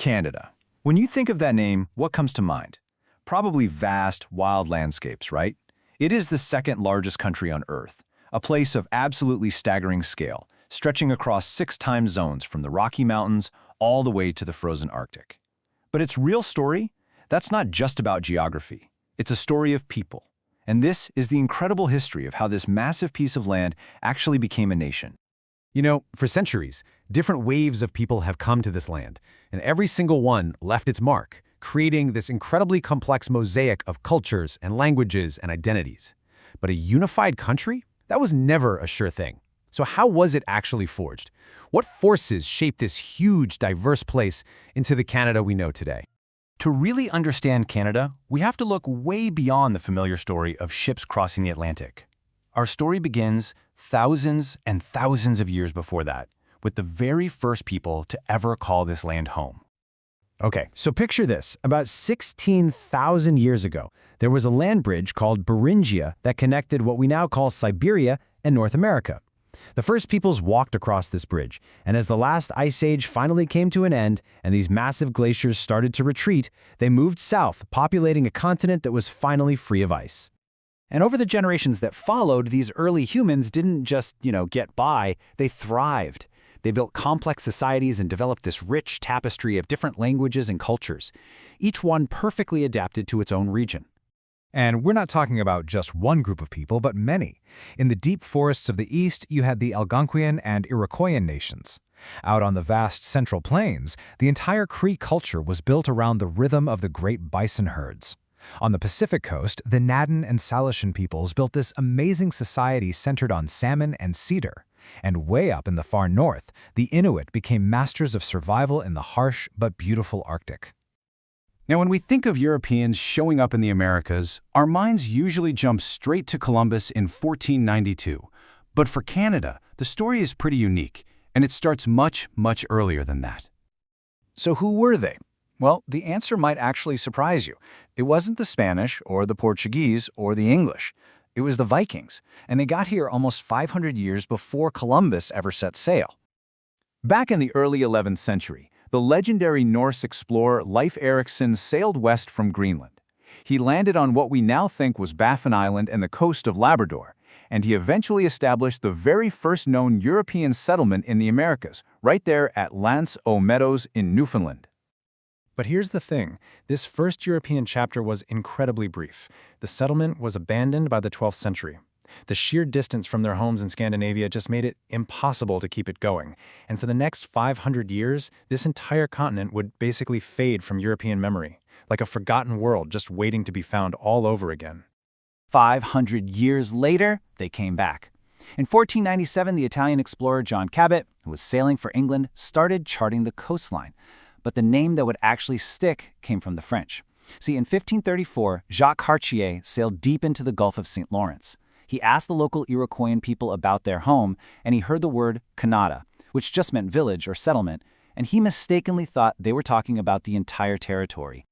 Canada. When you think of that name, what comes to mind? Probably vast, wild landscapes, right? It is the second largest country on Earth, a place of absolutely staggering scale, stretching across 6 time zones from the Rocky Mountains all the way to the frozen Arctic. But its real story? That's not just about geography. It's a story of people. And this is the incredible history of how this massive piece of land actually became a nation. You know, for centuries, different waves of people have come to this land, and every single one left its mark, creating this incredibly complex mosaic of cultures and languages and identities. But a unified country? That was never a sure thing. So how was it actually forged? What forces shaped this huge, diverse place into the Canada we know today? To really understand Canada, we have to look way beyond the familiar story of ships crossing the Atlantic. Our story begins thousands and thousands of years before that, with the very first people to ever call this land home. Okay, so picture this. About 16,000 years ago, there was a land bridge called Beringia that connected what we now call Siberia and North America. The first peoples walked across this bridge, and as the last ice age finally came to an end and these massive glaciers started to retreat, they moved south, populating a continent that was finally free of ice. And over the generations that followed, these early humans didn't just, get by, they thrived. They built complex societies and developed this rich tapestry of different languages and cultures, each one perfectly adapted to its own region. And we're not talking about just one group of people, but many. In the deep forests of the east, you had the Algonquian and Iroquoian nations. Out on the vast central plains, the entire Cree culture was built around the rhythm of the great bison herds. On the Pacific coast, the Naden and Salishan peoples built this amazing society centered on salmon and cedar. And way up in the far north, the Inuit became masters of survival in the harsh but beautiful Arctic. Now, when we think of Europeans showing up in the Americas, our minds usually jump straight to Columbus in 1492. But for Canada, the story is pretty unique, and it starts much, much earlier than that. So who were they? Well, the answer might actually surprise you. It wasn't the Spanish or the Portuguese or the English. It was the Vikings, and they got here almost 500 years before Columbus ever set sail. Back in the early 11th century, the legendary Norse explorer Leif Erikson sailed west from Greenland. He landed on what we now think was Baffin Island and the coast of Labrador, and he eventually established the very first known European settlement in the Americas, right there at L'Anse aux Meadows in Newfoundland. But here's the thing, this first European chapter was incredibly brief. The settlement was abandoned by the 12th century. The sheer distance from their homes in Scandinavia just made it impossible to keep it going. And for the next 500 years, this entire continent would basically fade from European memory, like a forgotten world just waiting to be found all over again. 500 years later, they came back. In 1497, the Italian explorer John Cabot, who was sailing for England, started charting the coastline. But the name that would actually stick came from the French. See, in 1534, Jacques Cartier sailed deep into the Gulf of St. Lawrence. He asked the local Iroquoian people about their home, and he heard the word Canada, which just meant village or settlement, and he mistakenly thought they were talking about the entire territory.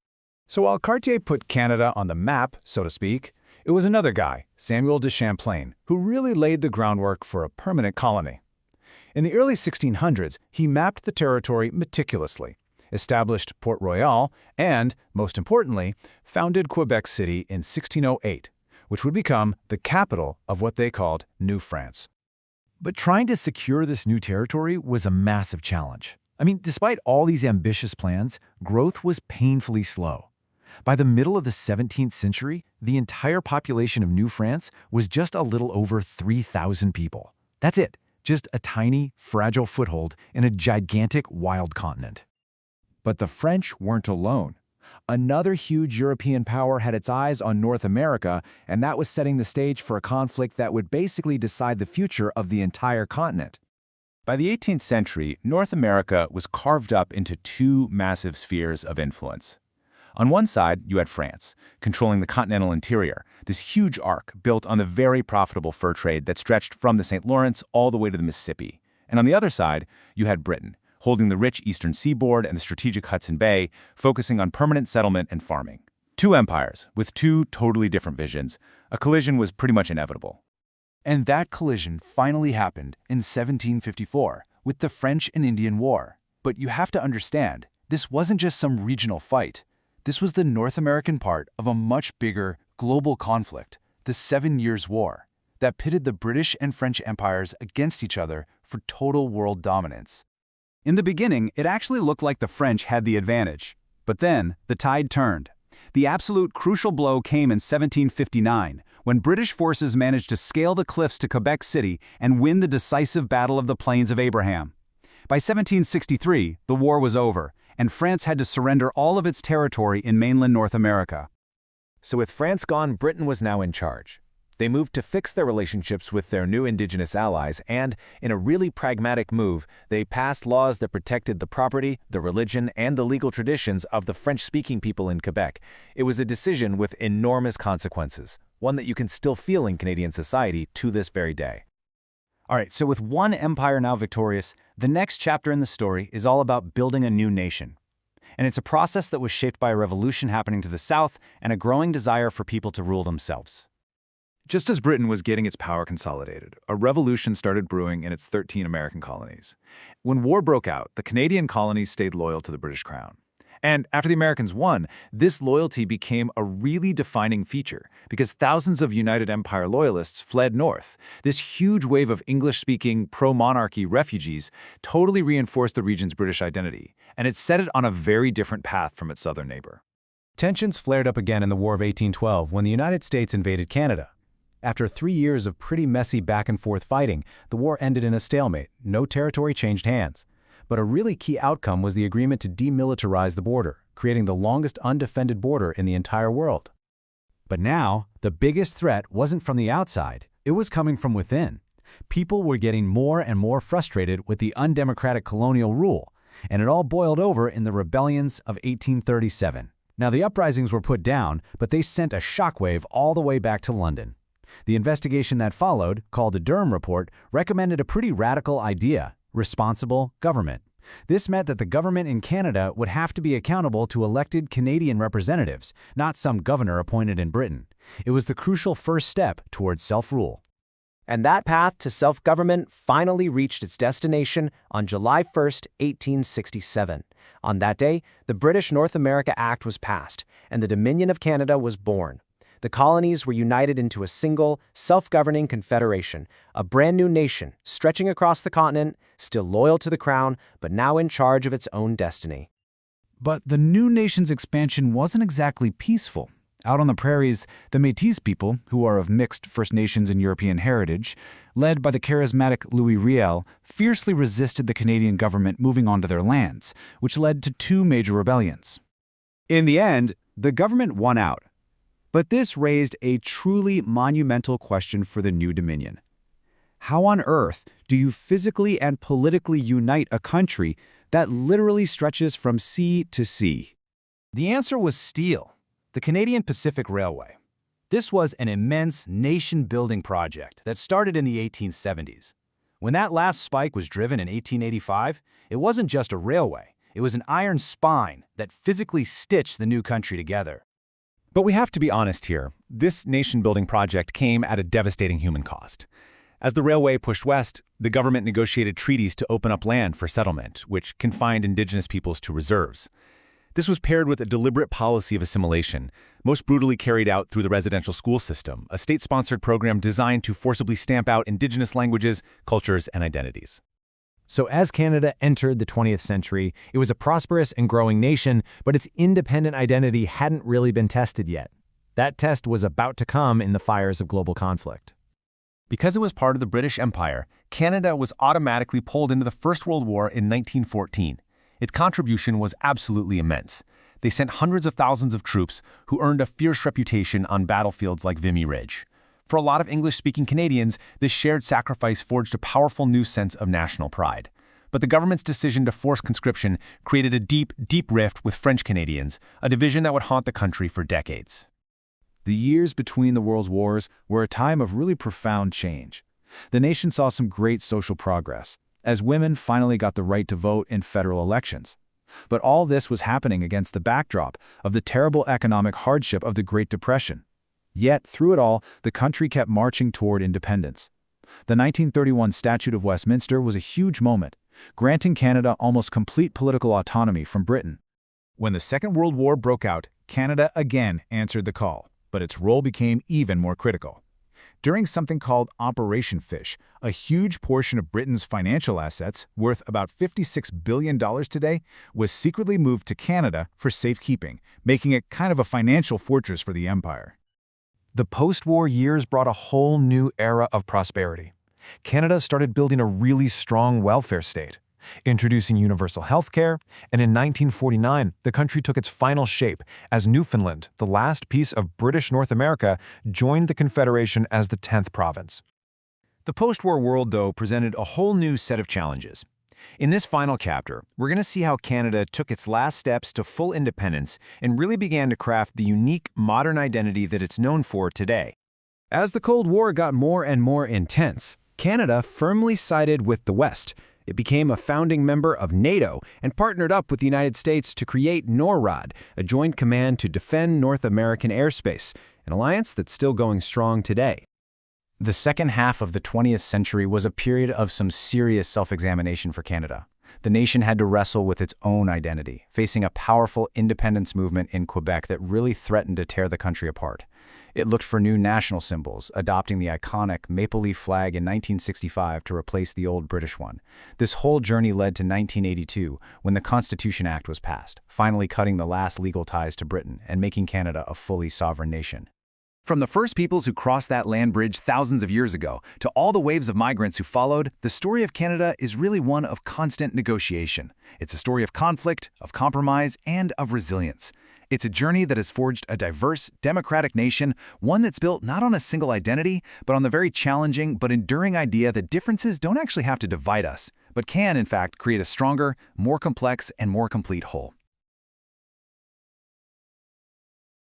So while Cartier put Canada on the map, so to speak, it was another guy, Samuel de Champlain, who really laid the groundwork for a permanent colony. In the early 1600s, he mapped the territory meticulously, established Port Royal, and, most importantly, founded Quebec City in 1608, which would become the capital of what they called New France. But trying to secure this new territory was a massive challenge. I mean, despite all these ambitious plans, growth was painfully slow. By the middle of the 17th century, the entire population of New France was just a little over 3,000 people. That's it, just a tiny, fragile foothold in a gigantic wild continent. But the French weren't alone. Another huge European power had its eyes on North America, and that was setting the stage for a conflict that would basically decide the future of the entire continent. By the 18th century, North America was carved up into 2 massive spheres of influence. On one side, you had France, controlling the continental interior, this huge arc built on the very profitable fur trade that stretched from the St. Lawrence all the way to the Mississippi. And on the other side, you had Britain, holding the rich eastern seaboard and the strategic Hudson Bay, focusing on permanent settlement and farming. 2 empires, with 2 totally different visions. A collision was pretty much inevitable. And that collision finally happened in 1754 with the French and Indian War. But you have to understand, this wasn't just some regional fight. This was the North American part of a much bigger, global conflict, the 7 Years' War, that pitted the British and French empires against each other for total world dominance. In the beginning, it actually looked like the French had the advantage. But then, the tide turned. The absolute crucial blow came in 1759, when British forces managed to scale the cliffs to Quebec City and win the decisive Battle of the Plains of Abraham. By 1763, the war was over, and France had to surrender all of its territory in mainland North America. So with France gone, Britain was now in charge. They moved to fix their relationships with their new indigenous allies, and, in a really pragmatic move, they passed laws that protected the property, the religion, and the legal traditions of the French-speaking people in Quebec. It was a decision with enormous consequences, one that you can still feel in Canadian society to this very day. All right, so with one empire now victorious, the next chapter in the story is all about building a new nation. And it's a process that was shaped by a revolution happening to the south and a growing desire for people to rule themselves. Just as Britain was getting its power consolidated, a revolution started brewing in its 13 American colonies. When war broke out, the Canadian colonies stayed loyal to the British Crown. And after the Americans won, this loyalty became a really defining feature because thousands of United Empire loyalists fled north. This huge wave of English-speaking, pro-monarchy refugees totally reinforced the region's British identity, and it set it on a very different path from its southern neighbor. Tensions flared up again in the War of 1812 when the United States invaded Canada. After 3 years of pretty messy back-and-forth fighting, the war ended in a stalemate. No territory changed hands. But a really key outcome was the agreement to demilitarize the border, creating the longest undefended border in the entire world. But now, the biggest threat wasn't from the outside. It was coming from within. People were getting more and more frustrated with the undemocratic colonial rule, and it all boiled over in the rebellions of 1837. Now, the uprisings were put down, but they sent a shockwave all the way back to London. The investigation that followed, called the Durham Report, recommended a pretty radical idea: responsible government. This meant that the government in Canada would have to be accountable to elected Canadian representatives, not some governor appointed in Britain. It was the crucial first step towards self-rule. And that path to self-government finally reached its destination on July 1st, 1867. On that day, the British North America Act was passed, and the Dominion of Canada was born. The colonies were united into a single, self-governing confederation, a brand new nation stretching across the continent, still loyal to the crown, but now in charge of its own destiny. But the new nation's expansion wasn't exactly peaceful. Out on the prairies, the Métis people, who are of mixed First Nations and European heritage, led by the charismatic Louis Riel, fiercely resisted the Canadian government moving onto their lands, which led to 2 major rebellions. In the end, the government won out. But this raised a truly monumental question for the new Dominion. How on earth do you physically and politically unite a country that literally stretches from sea to sea? The answer was steel, the Canadian Pacific Railway. This was an immense nation-building project that started in the 1870s. When that last spike was driven in 1885, it wasn't just a railway. It was an iron spine that physically stitched the new country together. But we have to be honest here. This nation-building project came at a devastating human cost. As the railway pushed west, the government negotiated treaties to open up land for settlement, which confined indigenous peoples to reserves. This was paired with a deliberate policy of assimilation, most brutally carried out through the residential school system, a state-sponsored program designed to forcibly stamp out indigenous languages, cultures, and identities. So as Canada entered the 20th century, it was a prosperous and growing nation, but its independent identity hadn't really been tested yet. That test was about to come in the fires of global conflict. Because it was part of the British Empire, Canada was automatically pulled into the First World War in 1914. Its contribution was absolutely immense. They sent hundreds of thousands of troops who earned a fierce reputation on battlefields like Vimy Ridge. For a lot of English-speaking Canadians, this shared sacrifice forged a powerful new sense of national pride. But the government's decision to force conscription created a deep, deep rift with French Canadians, a division that would haunt the country for decades. The years between the world wars were a time of really profound change. The nation saw some great social progress, as women finally got the right to vote in federal elections. But all this was happening against the backdrop of the terrible economic hardship of the Great Depression. Yet, through it all, the country kept marching toward independence. The 1931 Statute of Westminster was a huge moment. granting Canada almost complete political autonomy from Britain. When the Second World War broke out, Canada again answered the call, but its role became even more critical. During something called Operation Fish, a huge portion of Britain's financial assets, worth about $56 billion today, was secretly moved to Canada for safekeeping, making it kind of a financial fortress for the empire. The post-war years brought a whole new era of prosperity. Canada started building a really strong welfare state, introducing universal health care, and in 1949, the country took its final shape as Newfoundland, the last piece of British North America, joined the Confederation as the 10th province. The post-war world, though, presented a whole new set of challenges. In this final chapter, we're going to see how Canada took its last steps to full independence and really began to craft the unique modern identity that it's known for today. As the Cold War got more and more intense, Canada firmly sided with the West. It became a founding member of NATO and partnered up with the United States to create NORAD, a joint command to defend North American airspace, an alliance that's still going strong today. The second half of the 20th century was a period of some serious self-examination for Canada. The nation had to wrestle with its own identity, facing a powerful independence movement in Quebec that really threatened to tear the country apart. It looked for new national symbols, adopting the iconic maple leaf flag in 1965 to replace the old British one. This whole journey led to 1982, when the Constitution Act was passed, finally cutting the last legal ties to Britain and making Canada a fully sovereign nation. From the first peoples who crossed that land bridge thousands of years ago to all the waves of migrants who followed, the story of Canada is really one of constant negotiation. It's a story of conflict, of compromise, and of resilience. It's a journey that has forged a diverse, democratic nation, one that's built not on a single identity, but on the very challenging but enduring idea that differences don't actually have to divide us, but can, in fact, create a stronger, more complex, and more complete whole.